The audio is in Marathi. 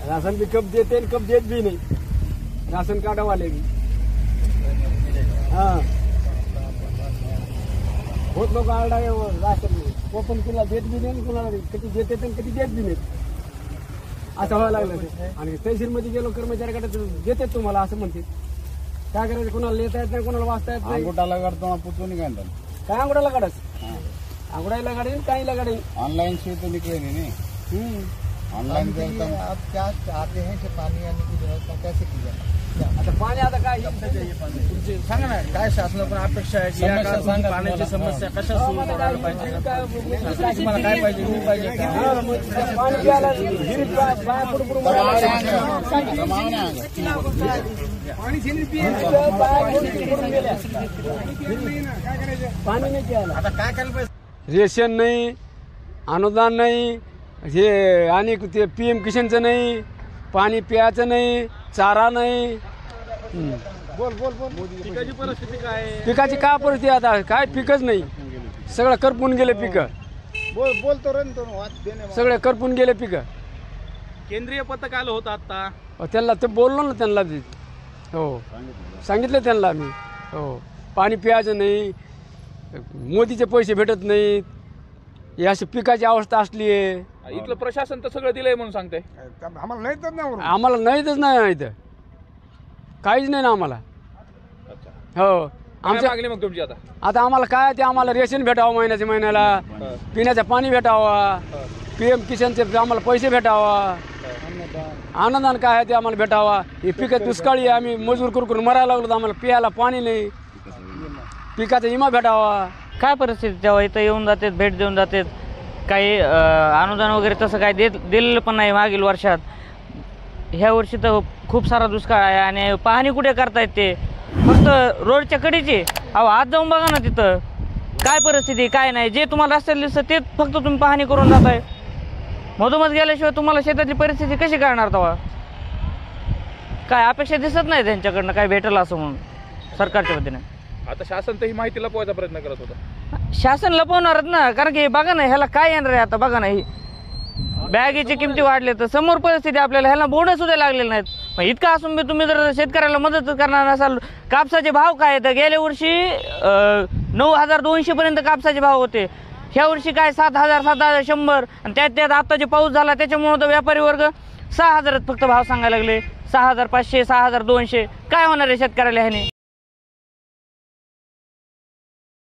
राशन भी कब देते हैं, कब देत भी नहीं, राशन कार्ड वाले भी। हाँ, बहुत लोग आरडा आहे राशन वो पण कुणाला देत बी नाही, कुणाला कधी देते तर कधी देत बी नाही, असं व्हायला लागलं ते। आणि तहसीलमध्ये गेलो कर्मचाऱ्याकडे देते तुम्हाला असं म्हणते, काय करायचं, कुणाला लिहिता येत नाही, कुणाला वाचता येत नाही। अंगुठाला काढतो पुचून काय अंगुठाला काढाच, अंगुठाला काढेल काही काढेल, ऑनलाइन से तो निकले नहीं। ऑनलाइन आप क्या चाहते हैं कि पानी आने की व्यवस्था कैसे की जाए? आता पाणी आता काय तुमचे सांगा ना, काय शासनाकडून अपेक्षा आहे की या काळात पाण्याची समस्या कशा सुरू करायला पाहिजे, तुम्हाला काय पाहिजे, मी पाहिजे का? पाणी प्यायला विहिरीत बाया पुढे पाणी नाही प्यायला। आता काय करायला पाहिजे? रेशन नाही, अनुदान नाही, हे आणि ते PM किशनचं नाही, पाणी प्यायचं नाही, चारा नाही। पिकाची परिस्थिती काय आहे? पिकाची काय परिस्थिती आता, काय पिकच नाही, सगळं करपून गेले पिकं, सगळे करपून गेले पिकं। केंद्रीय पथक आलं होतं आता, त्यांना ते बोललो ना, त्यांना हो सांगितलं त्यांना मी, हो पाणी प्यायचं नाही, मोदीचे पैसे भेटत नाहीत, ही अशी पिकाची अवस्था असली आहे। इथलं प्रशासन तर सगळं दिलंय म्हणून सांगते, आम्हाला नाहीतच नाही इथं, काहीच नाही ना आम्हाला। हो आमच्या मागणी मग तुमची आता? आता आम्हाला काय ते, आम्हाला रेशन भेटावं महिन्याच्या महिन्याला, पिण्याचं पाणी भेटावा, PM किशनचे आम्हाला पैसे भेटावा, अनुदान काय आहे ते आम्हाला भेटावा। हे पिकं दुष्काळी आहे, आम्ही मजूर करून मरायला लागलो, आम्हाला पियाला पाणी नाही, पिकाचा विमा भेटावा। काय परिस्थिती तेव्हा इथं येऊन जातात, भेट देऊन जातात, काही अनुदान वगैरे तसं काय दिलेलं पण नाही मागील वर्षात। ह्या वर्षी तर खूप सारा दुष्काळ आहे आणि पाहणी कुठे करतायत ते फक्त रोडच्या कडेची। अहो आज जाऊन बघा ना तिथं काय परिस्थिती, काय नाही, जे तुम्हाला रस्त्याला दिसतं ते फक्त तुम्ही पाहणी करून जाताय, मधोमध गेल्याशिवाय तुम्हाला शेतातली परिस्थिती कशी करणार तेव्हा? काय अपेक्षा दिसत नाही त्यांच्याकडनं काय भेटेल असं म्हणून सरकारच्या वतीने। आता शासन तर ही माहिती लपवायचा प्रयत्न करत होतं, शासन लपवणारच ना, कारण की बघा ना ह्याला काय येणार आहे आता, बघा ना ही बॅगेची किमती वाढले तर समोर परिस्थिती आपल्याला ह्याला बोनस सुद्धा लागलेले नाहीत। मग इतका असून बी तुम्ही जर शेतकऱ्याला मदत करणार नसाल, कापसाचे भाव काय तर गेल्या वर्षी 9,200 पर्यंत कापसाचे भाव होते, ह्या वर्षी काय 7,000 7,100, आणि त्यात आता जे पाऊस झाला त्याच्यामुळे तर व्यापारी वर्ग 6,000 फक्त भाव सांगायला लागले, 6,500 6,200, काय होणार आहे शेतकऱ्याला ह्याने?